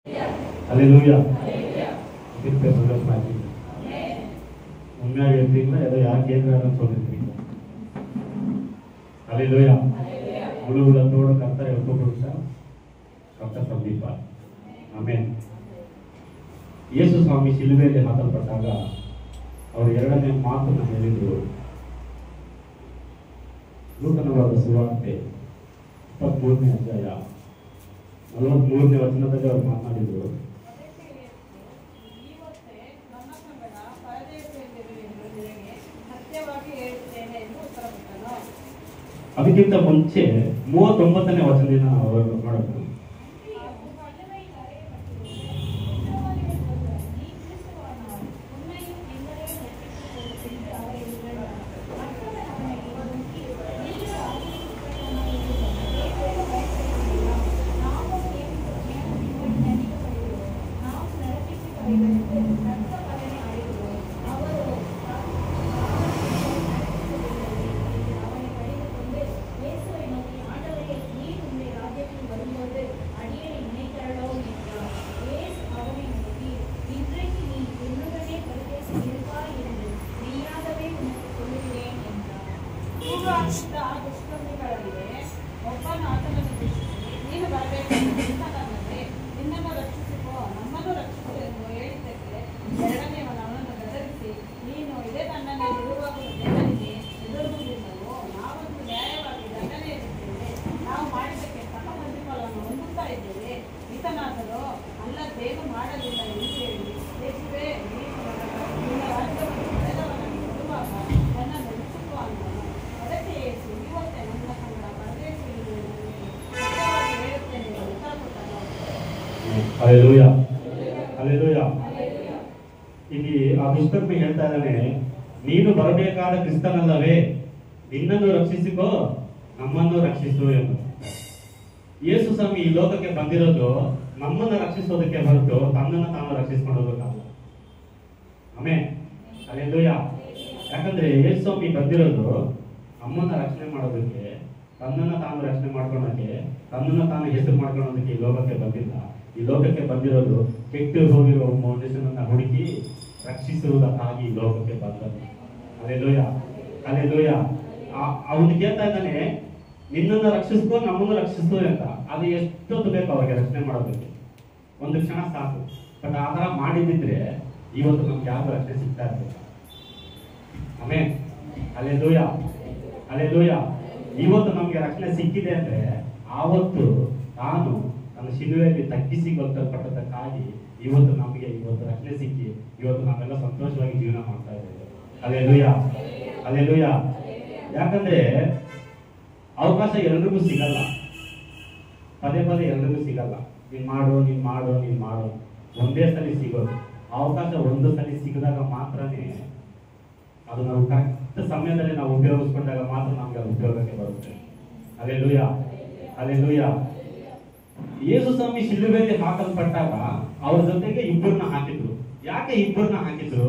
Hallelujah. Kita sudah mati. Ummiyagi ಹೇಳ್ತಿಲ್ಲ ಅದು ಯಾಕೆ ಏನು சொல்லிருக்கீங்க. Hallelujah. ಮುಳುಗುಳತೋಡು ಕರ್ತರೆ ಒಪ್ಪುಕೊಡುತ್ತಾ ಕರ್ತ ಸಮೀಪ. ಆಮೆನ್. ಯೇಸು ಸ್ವಾಮಿ ಶಿಲುಬೆಯಲ್ಲಿ ಹಾಕಲ್ಪಟ್ಟಾಗ ಅವರು ಎರಡನೇ ಮಾತನ್ನು ಹೇಳಿದರು. ನೂತನವಾದ ಸುವಾರ್ತೆ 23ನೇ ಅಧ್ಯಾಯ 43ನೇ ವಚನದಲ್ಲಿ ಅವರು ಮಾತನಾಡಿದರು. ಅದಕ್ಕಿಂತ ಮುಂಚೆ 39ನೇ ವಚನದಿಂದ ಅವರು ನೋಡಬಹುದು. Hallelujah. Hallelujah. ಇಲ್ಲಿ ಆ ದುಷ್ಕರ್ಮಿ ಹೇಳ್ತಾ ಇದ್ದಾನೆ, ನೀನು ಬರಬೇಕಾದ ಕ್ರಿಸ್ತನಲ್ಲವೇ, ನಿನ್ನನ್ನು ರಕ್ಷಿಸಿಕೋ, ನಮ್ಮನ್ನು ರಕ್ಷಿಸು ಎಂದು. ಯೇಸು ಸ್ವಾಮಿ ಈ ಲೋಕಕ್ಕೆ ಬಂದಿರೋದು ನಮ್ಮನ್ನು ರಕ್ಷಿಸೋದಕ್ಕೆ ಹೊರತು ತನ್ನನ್ನು ತಾನು ರಕ್ಷಿಸಿಕೊಳ್ಳೋದಕ್ಕಲ್ಲ. ಆಮೆನ್. ಹಲ್ಲೆಲೂಯಾ. ಯಾಕಂದ್ರೆ ಯೇಸು ಸ್ವಾಮಿ ಬಂದಿರೋದು ನಮ್ಮನ್ನ ರಕ್ಷಣೆ ಮಾಡೋದಕ್ಕೆ, ತನ್ನನ್ನು ತಾನು ರಕ್ಷಣೆ ಮಾಡ್ಕೊಳ್ಳೋದಕ್ಕೆ, ತನ್ನನ್ನು ತಾನು ಹೆಸರು ಮಾಡ್ಕೊಳ್ಳೋದಕ್ಕೆ ಈ ಲೋಕಕ್ಕೆ ಬಂದಿಲ್ಲ. ಈ ಲೋಕಕ್ಕೆ ಬಂದಿರೋದು ಕೆಟ್ಟು ಹೋಗಿರುವ ಮನುಷ್ಯನನ್ನ ಹುಡುಕಿ ರಕ್ಷಿಸುವುದಕ್ಕಾಗಿ ಈ ಲೋಕಕ್ಕೆ ಬಂದದ್ದು. ಹಲ್ಲೆಲೂಯಾ. ಹಲ್ಲೆಲೂಯಾ. ಅವನು ಕೇಳ್ತಾ ಇದ್ದಾನೆ, ನಿನ್ನನ್ನು ರಕ್ಷಿಸ್ಕೋ, ನಮ್ಮನ್ನು ರಕ್ಷಿಸು ಅಂತ. ಅದು ಎಷ್ಟೊತ್ತು ಬೇಕು ಅವ್ರಿಗೆ ರಕ್ಷಣೆ ಮಾಡೋದಕ್ಕೆ? ಒಂದು ಕ್ಷಣ ಸಾಕು. ಬಟ್ ಆ ಥರ ಮಾಡಿದ್ರೆ ಇವತ್ತು ನಮ್ಗೆ ಯಾರು ರಕ್ಷಣೆ ಸಿಗ್ತಾ ಇರ್ಬೇಕು. ಆಮೆನ್. ಹಲ್ಲೆಲೂಯಾ. ಹಲ್ಲೆಲೂಯಾ. ಇವತ್ತು ನಮ್ಗೆ ರಕ್ಷಣೆ ಸಿಕ್ಕಿದೆ ಅಂದ್ರೆ ಆವತ್ತು ನಾನು ನನ್ನ ಶಿಲುವೆಯಲ್ಲಿ ತಗ್ಗಿಸಿ ಗೊತ್ತಲ್ಪಟ್ಟದಕ್ಕಾಗಿ ಇವತ್ತು ನಮಗೆ ಇವತ್ತು ರಕ್ಷಣೆ ಸಿಕ್ಕಿ ಇವತ್ತು ನಾವೆಲ್ಲ ಸಂತೋಷವಾಗಿ ಜೀವನ ಮಾಡ್ತಾ ಇದ್ದೇವೆ. ಹಲ್ಲೆಲೂಯಾ. ಹಲ್ಲೆಲೂಯಾ. ಯಾಕಂದ್ರೆ ಅವಕಾಶ ಎಲ್ರಿಗೂ ಸಿಗಲ್ಲ, ಪದೇ ಪದೇ ಎಲ್ರಿಗೂ ಸಿಗಲ್ಲ. ನೀನ್ ಮಾಡು ಒಂದೇ ಸಲ ಸಿಗೋದು. ಅವಕಾಶ ಒಂದು ಸಲ ಸಿಗದಾಗ ಮಾತ್ರನೇ ಅದು ನಾವು ಕರೆಕ್ಟ್ ಸಮಯದಲ್ಲಿ ನಾವು ಉಪಯೋಗಿಸ್ಕೊಂಡಾಗ ಮಾತ್ರ ನಮ್ಗೆ ಅದು ಉಪಯೋಗಕ್ಕೆ ಬರುತ್ತೆ. ಹಲ್ಲೆಲೂಯಾ. ಹಲ್ಲೆಲೂಯಾ. ಯೇಸು ಸ್ವಾಮಿ ಶಿಲುಬೆಯಲ್ಲಿ ಹಾಕಲ್ಪಟ್ಟಾಗ ಅವ್ರ ಜೊತೆಗೆ ಇಬ್ಬರನ್ನ ಹಾಕಿದ್ರು. ಯಾಕೆ ಇಬ್ಬರನ್ನ ಹಾಕಿದ್ರು?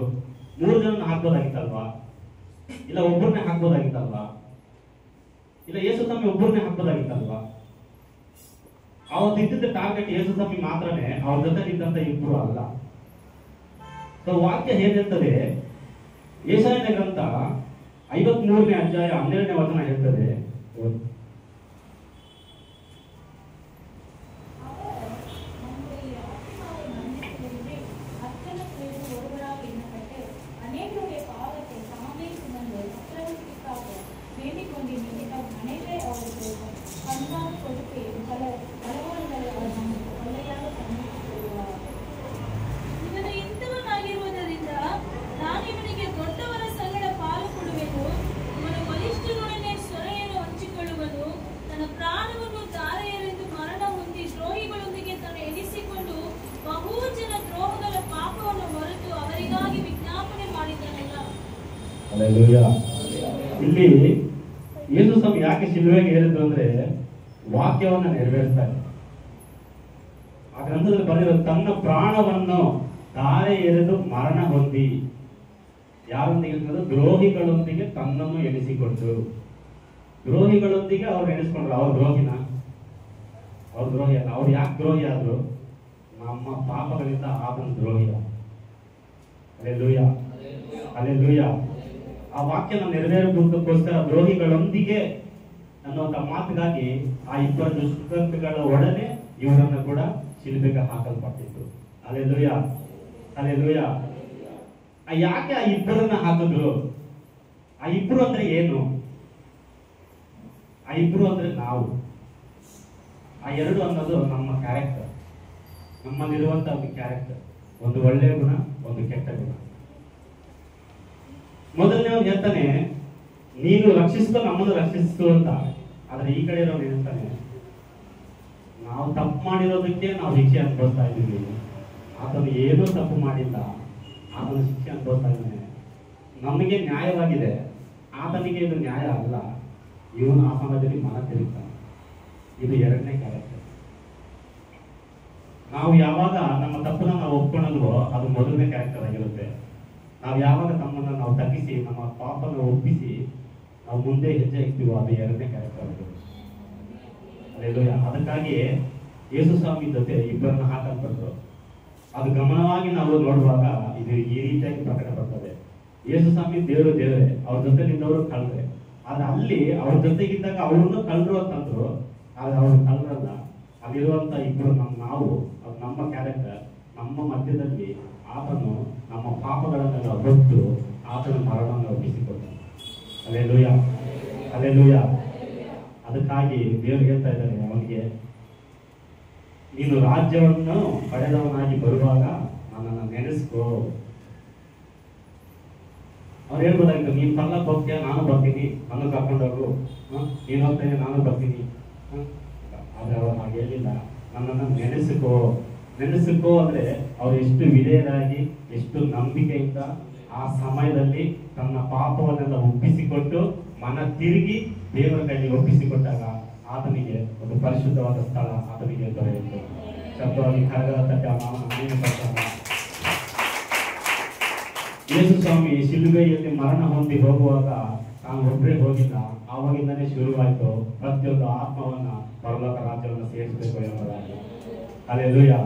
3 ಜನ ಹಾಕ್ಬೋದಾಗಿತ್ತಲ್ವಾ? ಇಲ್ಲ ಒಬ್ಬರನ್ನೇ ಹಾಕ್ಬೋದಾಗಿತ್ತಲ್ವಾ? ಇಲ್ಲ ಯೇಸು ಸ್ವಾಮಿ ಒಬ್ಬರನ್ನೇ ಹಾಕ್ಬೋದಾಗಿತ್ತಲ್ವಾ? ಅವತ್ತಿದ್ದ ಟಾರ್ಗೆಟ್ ಯೇಸು ಸ್ವಾಮಿ ಮಾತ್ರನೇ, ಅವ್ರ ಜೊತೆ ಇದ್ದಂತ ಇಬ್ಬರು ಅಲ್ಲ. ಸೊ ವಾಕ್ಯ ಹೇಗಿರ್ತದೆ? ಯೆಶಾಯನ ಗ್ರಂಥ 53ನೇ ಅಧ್ಯಾಯ 12ನೇ ವಚನ ಹೇಳ್ತದೆ, ಇಲ್ಲಿ ಯೇಸು ಸ್ವಾಮಿ ಯಾಕೆ ಶಿಲುಬೆಗೆ ಏರಿದ್ರು ಅಂದ್ರೆ ವಾಕ್ಯವನ್ನ ನೆರವೇರಿಸ್ತಾರೆ. ಆ ಗ್ರಂಥದಲ್ಲಿ ಬರೆದಿರೋ ತನ್ನ ಪ್ರಾಣವನ್ನು ಧಾರೆ ಎರೆದು ಮರಣ ಹೊಂದಿ, ಯಾರೊಂದಿಗೆ? ದ್ರೋಹಿಗಳೊಂದಿಗೆ ತನ್ನನ್ನು ಎಣಿಸಿಕೊಟ್ಟು. ದ್ರೋಹಿಗಳೊಂದಿಗೆ ಅವ್ರು ಎಣಿಸ್ಕೊಂಡ್ರು. ಅವ್ರ ದ್ರೋಹಿನ? ಅವ್ರ ದ್ರೋಹಿ ಅಲ್ಲ. ಅವ್ರು ಯಾಕೆ ದ್ರೋಹಿ ಆದ್ರು? ನಮ್ಮ ಪಾಪಗಳಿಂದ ಆತನ ದ್ರೋಹಿಯ. Hallelujah, hallelujah. ಆ ವಾಕ್ಯನ ನೆರವೇರಿಸುವುದಕ್ಕೋಸ್ಕರ ದ್ರೋಹಿಗಳೊಂದಿಗೆ ಅನ್ನುವಂಥ ಮಾತಿಗಾಗಿ ಆ ಇಬ್ಬರ ದುಷ್ಕೃತ್ಯಗಳ ಒಡನೆ ಇವರನ್ನು ಕೂಡ ಶಿಲುಬೆಗೆ ಹಾಕಲ್ಪಟ್ಟಿತ್ತು. Hallelujah, hallelujah. ಯಾಕೆ ಆ ಇಬ್ಬರನ್ನ ಹಾಕಿದ್ರು? ಆ ಇಬ್ರು ಅಂದ್ರೆ ಏನು? ಆ ಇಬ್ರು ಅಂದ್ರೆ ನಾವು. ಆ ಎರಡು ಅನ್ನೋದು ನಮ್ಮ ಕ್ಯಾರೆಕ್ಟರ್, ನಮ್ಮಲ್ಲಿರುವಂತ ಒಂದು ಕ್ಯಾರೆಕ್ಟರ್, ಒಂದು ಒಳ್ಳೆಯ ಗುಣ, ಒಂದು ಕೆಟ್ಟ ಗುಣ. ಮೊದಲನೇ ಹೇಳ್ತಾನೆ, ನೀನು ರಕ್ಷಿಸ್ಕೊ, ನಮ್ಮನ್ನು ರಕ್ಷಿಸ್ತು ಅಂತ. ಆದ್ರೆ ಈ ಕಡೆ ಇರೋನು ಹೇಳ್ತಾನೆ, ನಾವು ತಪ್ಪು ಮಾಡಿರೋದಕ್ಕೆ ನಾವು ಶಿಕ್ಷೆ ಅನುಭವಿಸ್ತಾ ಇದ್ದೀವಿ. ಆತನು ಏನೂ ತಪ್ಪು ಮಾಡಿಲ್ಲ, ಆತನ ಶಿಕ್ಷೆ ಅನುಭವಿಸ್ತಾ ಇದ್ದಾನೆ. ನಮಗೆ ನ್ಯಾಯವಾಗಿದೆ, ಆತನಿಗೆ ಇದು ನ್ಯಾಯ ಅಲ್ಲ. ಇವನು ಆ ಸಮಯದಲ್ಲಿ ಮನ ತಿರುಗ್ತಾನೆ. ಇದು ಎರಡನೇ ಕ್ಯಾರೆಕ್ಟರ್. ನಾವು ಯಾವಾಗ ನಮ್ಮ ತಪ್ಪನ್ನ ನಾವು ಒಪ್ಕೊಳ್ಳೋದು, ಅದು ಮೊದಲನೇ ಕ್ಯಾರೆಕ್ಟರ್ ಆಗಿರುತ್ತೆ. ನಾವು ಯಾವಾಗ ತಮ್ಮನ್ನ ನಾವು ತಗ್ಗಿಸಿ ನಮ್ಮ ಪಾಪನ ಒಪ್ಪಿಸಿ ನಾವು ಮುಂದೆ ಹೆಜ್ಜೆ ಇಕ್ತೀವೋ, ಅದು ಎರಡನೇ ಕ್ಯಾರೆಕ್ಟರ್ ಆಗಿರುತ್ತೆ. ಅದಕ್ಕಾಗಿ ಯೇಸು ಸ್ವಾಮಿ ಜೊತೆ ಇಬ್ಬರನ್ನ ಹಾಕಲ್ಪಟ್ಟರು. ಅದು ಗಮನವಾಗಿ ನಾವು ನೋಡುವಾಗ ಇದು ಈ ರೀತಿಯಾಗಿ ಪ್ರಕಟ ಬರ್ತದೆ. ಯೇಸು ಸ್ವಾಮಿ ದೇವರೇ, ಅವ್ರ ಜೊತೆಲಿದ್ದವರು ಕಳ್ರೆ. ಆದ್ರೆ ಅಲ್ಲಿ ಅವ್ರ ಜೊತೆಗಿದ್ದಾಗ ಅವ್ರನ್ನು ಕಳ್ರು ಅಂತಂದ್ರು. ಆದ್ರೆ ಅವ್ರು ಕಳ್ರಲ್ಲ. ಅಲ್ಲಿರುವಂತ ಇಬ್ಬರು ನಾವು, ಅದು ನಮ್ಮ ಕ್ಯಾರೆಕ್ಟರ್. ನಮ್ಮ ಮಧ್ಯದಲ್ಲಿ ಆತನು ನಮ್ಮ ಪಾಪಗಳನ್ನೆಲ್ಲ ಹೊತ್ತು ಆತನ ಮರಣವನ್ನು ಒಪ್ಪಿಸಿಕೊಡ್ತಾನೆ. Hallelujah, hallelujah. ಅದಕ್ಕಾಗಿ ದೇವರು ಹೇಳ್ತಾ ಇದ್ದಾರೆ ಅವನಿಗೆ, ನೀನು ರಾಜ್ಯವನ್ನು ಪಡೆದವನಾಗಿ ಬರುವಾಗ ನನ್ನನ್ನು ನೆನೆಸ್ಕೋ. ಅವ್ರು ಹೇಳ್ಬೋದಾಗಿತ್ತು, ನೀನು ಪರ್ಲಕ್ಕೆ ಹೋಗ್ತೀಯ, ನಾನು ಬರ್ತೀನಿ, ನಾನು ಕರ್ಕೊಂಡೋಗು, ನೀನು ಹೋಗ್ತೇನೆ, ನಾನು ಬರ್ತೀನಿ. ಆದ್ರೆ ಅವರು ಹಾಗೆ ಹೇಳಿಲ್ಲ, ನನ್ನನ್ನು ನೆನೆಸಿಕೋ. ನೆನೆಸಿಕೋ ಅಂದ್ರೆ ಅವ್ರು ಎಷ್ಟು ವಿಧೇಯರಾಗಿ, ಎಷ್ಟು ನಂಬಿಕೆಯಿಂದ ಆ ಸಮಯದಲ್ಲಿ ತನ್ನ ಪಾಪವನ್ನೆಲ್ಲ ಒಪ್ಪಿಸಿಕೊಟ್ಟು ಮನ ತಿರುಗಿ ದೇವರ ಕೈಗೆ ಒಪ್ಪಿಸಿಕೊಟ್ಟಾಗ ಆತನಿಗೆ ಒಂದು ಪರಿಶುದ್ಧವಾದ ಸ್ಥಳ ಆತನಿಗೆ ದೊರೆಯಿತು. ಶಬ್ದವಾಗಿ ಕರಗದ ತಟ್ಟೆ ಯೇಸು ಸ್ವಾಮಿ ಶಿಲುಬೆಯಲ್ಲಿ ಮರಣ ಹೊಂದಿ ಹೋಗುವಾಗ ತಾನು ಒಬ್ಬರೇ ಹೋಗಿಲ್ಲ. ಆವಾಗಿಂದನೇ ಶುರುವಾಯಿತು ಪ್ರತಿಯೊಂದು ಆತ್ಮವನ್ನ ಪರಲೋಕ ರಾಜ್ಯವನ್ನು ಸೇರಿಸಬೇಕು ಎಂಬುದಾಗಿ. ಹಲ್ಲೆಲೂಯಾ.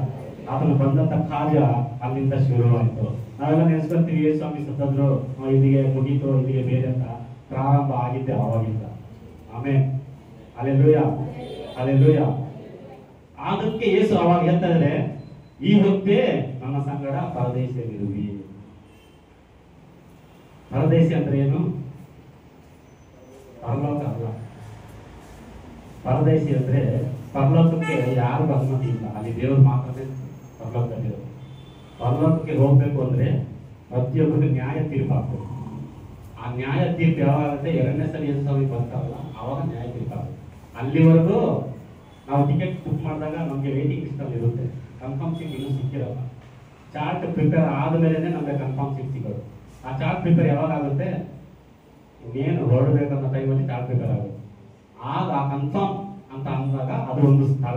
ಆತನು ಬಂದಂತ ಕಾರ್ಯ ಅಲ್ಲಿಂದ ಶುರುವಾಯಿತು. ನಾವೆಲ್ಲ ನೆನೆಸ್ಕೊಳ್ತೀವಿ, ಯೇಸು ಸ್ವಾಮಿ ಸತ್ತದ್ರು, ಇಲ್ಲಿಗೆ ಮುಗೀತು, ಇಲ್ಲಿಗೆ ಬೇರೆ ಅಂತ. ಪ್ರಾರಂಭ ಆಗಿದ್ದೆ ಆವಾಗಿಂದ. ಆಮೇಲೆ ಹಲ್ಲೆಲೂಯಾ, ಹಲ್ಲೆಲೂಯಾ. ಅದಕ್ಕೆ ಯೇಸು ಅವಾಗ ಹೇಳ್ತಾ ಇದ್ರೆ, ಈ ಹೊತ್ತೇ ನನ್ನ ಸಂಗಡ ಪರದೇಶಿಯಲ್ಲಿರುವಿ. ಪರದೇಶಿ ಅಂದ್ರೆ ಏನು? ಪರಲೋಕ ಅಲ್ಲ. ಪರದೇಶಿ ಅಂದ್ರೆ ಪರಲೋಕಕ್ಕೆ ಯಾರಿಗೂ ಅನುಮತಿ ಇಲ್ಲ. ಅಲ್ಲಿ ದೇವರು ಮಾತ್ರನೇ ಪರಲೋಕದಲ್ಲಿರೋದು. ಪರಲೋಕಕ್ಕೆ ಹೋಗ್ಬೇಕು ಅಂದ್ರೆ ಪ್ರತಿಯೊಬ್ಬರಿಗೆ ನ್ಯಾಯ ತೀರ್ಪಾಕು. ಆ ನ್ಯಾಯ ತೀರ್ಪು ಯಾವಾಗಂದ್ರೆ ಎರಡನೇ ಸಲ ಯೇಸು ಸ್ವಾಮಿ ಬರ್ತಾರಲ್ಲ, ಆವಾಗ ನ್ಯಾಯ ತೀರ್ಪಾಕು. ಅಲ್ಲಿವರೆಗೂ ನಾವು ಟಿಕೆಟ್ ಬುಕ್ ಮಾಡಿದಾಗ ನಮಗೆ ವೇಟಿಂಗ್ ಲಿಸ್ಟ್ ಅಲ್ಲಿ ಇರುತ್ತೆ. ಕನ್ಫರ್ಮ್ ಸೀಟ್ ಇನ್ನೂ ಸಿಕ್ಕಿರಲ್ಲ. ಚಾರ್ಟ್ ಪ್ರಿಪೇರ್ ಆದಮೇಲೆ ನಮಗೆ ಕನ್ಫರ್ಮ್ ಸೀಟ್ ಸಿಗೋದು. ಆ ಚಾರ್ಟ್ ಪ್ರಿಪೇರ್ ಯಾವಾಗ ಆಗುತ್ತೆ? ಇನ್ನೇನು ಹೊರಡಬೇಕನ್ನೋ ಟೈಮಲ್ಲಿ ಚಾರ್ಟ್ ಪ್ರಿಪೇರ್ ಆಗುತ್ತೆ. ಆಗ ಆ ಕನ್ಫರ್ಮ್ ಅಂತ ಅಂದಾಗ ಅದು ಒಂದು ಸ್ಥಳ.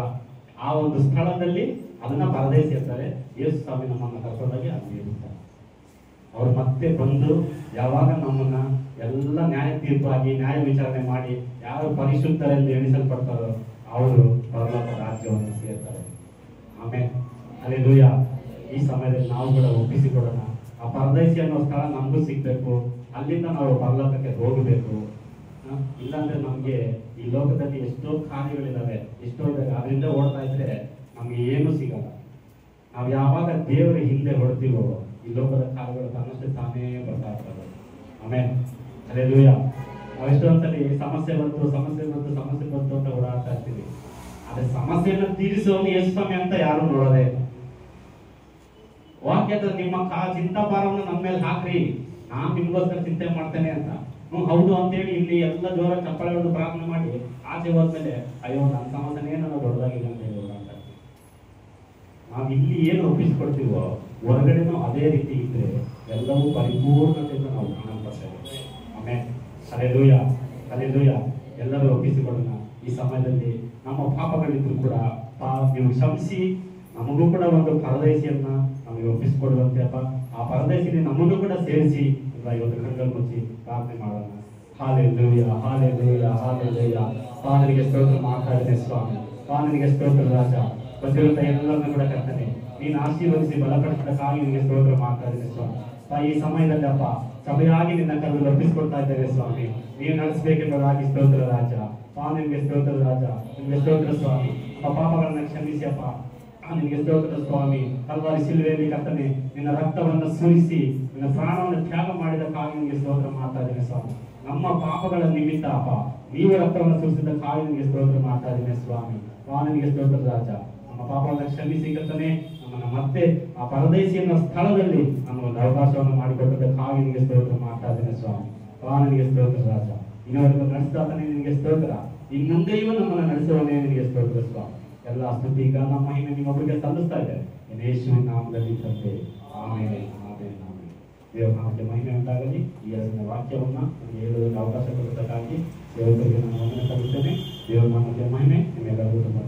ಆ ಒಂದು ಸ್ಥಳದಲ್ಲಿ ಅದನ್ನ ಪರದೇಶಿ ಅಂತಾರೆ. ಯೇಸು ಸ್ವಾಮಿ ನಮ್ಮನ್ನು ಕರ್ಕೊಂಡಾಗಿ ಅಲ್ಲಿ ಇರ್ತಾರೆ. ಅವ್ರು ಮತ್ತೆ ಬಂದು ಯಾವಾಗ ನಮ್ಮನ್ನ ಎಲ್ಲ ನ್ಯಾಯ ತೀರ್ಪಾಗಿ ನ್ಯಾಯ ವಿಚಾರಣೆ ಮಾಡಿ ಯಾರು ಪರಿಶುದ್ಧರೆಂದು ಎಣಿಸಲ್ಪಡ್ತಾರೋ ಅವರು ಪರಲೋಕ ರಾಜ್ಯವನ್ನು ಸೇರ್ತಾರೆ. ಆಮೇಲೆ ಹಲ್ಲೆಲೂಯಾ. ಈ ಸಮಯದಲ್ಲಿ ನಾವು ಕೂಡ ಒಪ್ಪಿಸಿಕೊಡೋಣ. ಆ ಪರದೇಶಿ ಅನ್ನೋ ಸ್ಥಳ ನಮಗೂ ಸಿಗ್ಬೇಕು. ಅಲ್ಲಿಂದ ನಾವು ಪರಲೋಕಕ್ಕೆ ಹೋಗಬೇಕು. ಇಲ್ಲಾಂದ್ರೆ ನಮ್ಗೆ ಈ ಲೋಕದಲ್ಲಿ ಎಷ್ಟೋ ಕಾರ್ಯಗಳಿದಾವೆ, ಎಷ್ಟೋ ಇದಾವೆ. ಅದರಿಂದ ಓಡ್ತಾ ಇದ್ರೆ ನಮ್ಗೆ ಏನು ಸಿಗಲ್ಲ. ನಾವು ಯಾವಾಗ ದೇವರ ಹಿಂದೆ ಹೊಡ್ತೀವೋ ಈ ಲೋಕದ ಕಾರ್ಯಗಳು ತನ್ನಷ್ಟೇ ತಾನೇ ಬರ್ತಾ ಇರ್ತದೆ. ಆಮೇಲೆ ಹಲ್ಲೆಲೂಯಾ. ನಾವು ಎಷ್ಟೊಂದ್ಸಲಿ ಸಮಸ್ಯೆ ಬಂತು ಅಂತ ಓಡಾಡ್ತಾ ಇರ್ತೀವಿ. ಆದ್ರೆ ಸಮಸ್ಯೆಯನ್ನು ತೀರಿಸುವವನು ಯೇಸು ಸ್ವಾಮಿ ಅಂತ ಯಾರು ನೋಡೋದೇ. ವಾಕ್ಯದ ನಿಮ್ಮ ಚಿಂತಾಭಾರವನ್ನು ನಮ್ಮ ಮೇಲೆ ಹಾಕ್ರಿ, ನಾನ್ ನಿಮ್ಗೋಸ್ಕರ ಚಿಂತೆ ಮಾಡ್ತೇನೆ ಅಂತ. ಹೌದು ಅಂತೇಳಿ ಇಲ್ಲಿ ಎಲ್ಲ ಜೋರ ಚಪ್ಪಳೆ ಹೊಡೆದು ಪ್ರಾರ್ಥನೆ ಮಾಡಿ ಆಚೆ ಹೋದ್ಮೇಲೆ ಅಯ್ಯೋ ನನ್ನ ಸಮಸ್ಯೆನೇ ನನ್ನ ದೊಡ್ಡದಾಗಿದೆ ಅಂತ ಹೇಳಿ ಓಡಾಡ್ತಾ ಇರ್ತೀವಿ. ನಾವು ಇಲ್ಲಿ ಏನು ಒಪ್ಪಿಸ್ಕೊಡ್ತೀವೋ ಹೊರಗಡೆನೂ ಅದೇ ರೀತಿ ಇದ್ರೆ ಎಲ್ಲವೂ ಪರಿಪೂರ್ಣತೆಯಿಂದ ನಾವು ಕಾಣಲ್ಪಡ್ತೇವೆ. ಆಮೇಲೆ ಹಲ್ಲೆಲೂಯಾ, ಹಲ್ಲೆಲೂಯಾ. ಎಲ್ಲರೂ ಒಪ್ಪಿಸಿಕೊಳ್ಳೋಣ. ಈ ಸಮಯದಲ್ಲಿ ನಮ್ಮ ಪಾಪಗಳಿದ್ರು ಕೂಡ ನೀವು ಕ್ಷಮಿಸಿ ನಮಗೂ ಕೂಡ ಒಂದು ಪರದೇಶಿಯನ್ನ ನಮಗೆ ಒಪ್ಪಿಸಿಕೊಡುವಂತೆ ಅಪ್ಪ. ಆ ಪರದೇಶಿನಿ ನಮ್ಮನ್ನು ಕೂಡ ಸೇರಿಸಿ ಇವತ್ತು ಕಣ್ಗಳು ಮುಚ್ಚಿ ಪ್ರಾರ್ಥನೆ ಮಾಡೋಣ. Hallelujah, hallelujah, hallelujah. ಪಾದನಿಗೆ ಸ್ತೋತ್ರ ಮಾತಾಡಿದೆ ಸ್ವಾಮಿ. ಪಾದನಿಗೆ ಸ್ತೋತ್ರ ರಾಜ. ಬಂದಿರುವಂತ ಎಲ್ಲರನ್ನೂ ಕೂಡ ಕರ್ತನೆ ನೀನು ಆಶೀರ್ವದಿಸಿ ಬಲಪಡಿಸಿದಕ್ಕಾಗಿ ನಿಮಗೆ ಸ್ತೋತ್ರ ಮಾಡ್ತಾ ಇದ್ದೇನೆ ಸ್ವಾಮಿ. ಈ ಸಮಯದಲ್ಲಿ ಅಪ್ಪ ಸಭೆಯಾಗಿ ನಿನ್ನ ಕರೆದು ಅರ್ಪಿಸಿಕೊಳ್ತಾ ಇದ್ದೇವೆ ಸ್ವಾಮಿ. ನೀವು ನಡೆಸಬೇಕೆಂಬುದಾಗಿ ಸ್ತೋತ್ರ ರಾಜ. ನಿಮಗೆ ಸ್ತೋತ್ರ ರಾಜ, ನಿಮಗೆ ಸ್ತೋತ್ರ ಸ್ವಾಮಿ. ಪಾಪಗಳನ್ನ ಕ್ಷಮಿಸಿ ಅಪ್ಪ. ನಿಮಗೆ ಸ್ತೋತ್ರ ಸ್ವಾಮಿ. ಕಲ್ವಾರಿ ಶಿಲುಬೆಯಲ್ಲಿ ಕರ್ತನೆ ನಿನ್ನ ರಕ್ತವನ್ನು ಸುರಿಸಿ ನಿನ್ನ ಪ್ರಾಣವನ್ನು ತ್ಯಾಗ ಮಾಡಿದಕ್ಕಾಗಿ ನಿಮಗೆ ಸ್ತೋತ್ರ ಮಾಡ್ತಾ ಇದ್ದೇನೆ ಸ್ವಾಮಿ. ನಮ್ಮ ಪಾಪಗಳ ನಿಮಿತ್ತ ಅಪ್ಪ ನೀವು ರಕ್ತವನ್ನು ಸುರಿಸಿದಕ್ಕಾಗಿ ನಿಮಗೆ ಸ್ತೋತ್ರ ಮಾಡ್ತಾ ಇದ್ದೇನೆ ಸ್ವಾಮಿ. ನಿಮಗೆ ಸ್ತೋತ್ರ ರಾಜ. ನಮ್ಮ ಪಾಪಗಳನ್ನು ಕ್ಷಮಿಸಿ ಕರ್ತನೆ ನಮ್ಮನ್ನು ಮತ್ತೆ ಆ ಪರದೇಶಿ ಎನ್ನುವ ಸ್ಥಳದಲ್ಲಿ ನಮಗೊಂದು ಅವಕಾಶವನ್ನು ಮಾಡಿಕೊಟ್ಟದಕ್ಕಾಗಿ ನಿಮಗೆ ಸ್ತೋತ್ರ ಮಾಡ್ತಾ ಇದ್ದೇನೆ ಸ್ವಾಮಿ. ನಿಮಗೆ ಸ್ತೋತ್ರ ರಾಜ. ಇನ್ನವರೆಗೂ ನಡೆಸಿದಾತನೇ ನಿನಗೆ ಸ್ತೋತ್ರ. ಇನ್ನು ಮುಂದೆಯೂ ನಮ್ಮನ್ನು ನಡೆಸುವನೇ ನಿನಗೆ ಸ್ತೋತ್ರ ಸ್ವಾಮಿ. ಎಲ್ಲ ಸ್ತುತಿ ಗಾನ ಮಹಿಮೆ ನಿಮ್ಮೊಬ್ಬರಿಗೆ ಸಲ್ಲಿಸ್ತಾ ಇದ್ದೇವೆ ಯೇಸುವಿನ ನಾಮದಲ್ಲಿ ತಂದೆ. ಆಮೇಲೆ ಆಮೇಲೆ ಆಮೇಲೆ. ದೇವರ ನಾಮಕ್ಕೆ ಮಹಿಮೆ ಉಂಟಾಗಲಿ. ಈ ಎರಡನೇ ವಾಕ್ಯವನ್ನ ನನಗೆ ಹೇಳುವುದಕ್ಕೆ ಅವಕಾಶ ಕೊಡುವುದಕ್ಕಾಗಿ ದೇವರಿಗೆ ನಾನು ವಂದನೆ ಸಲ್ಲಿಸ್ತೇನೆ. ದೇವರ ನಾಮಕ್ಕೆ ಮಹಿಮೆ ನಿಮ್ಮೆಲ್ಲರಿಗೂ ತುಂಬ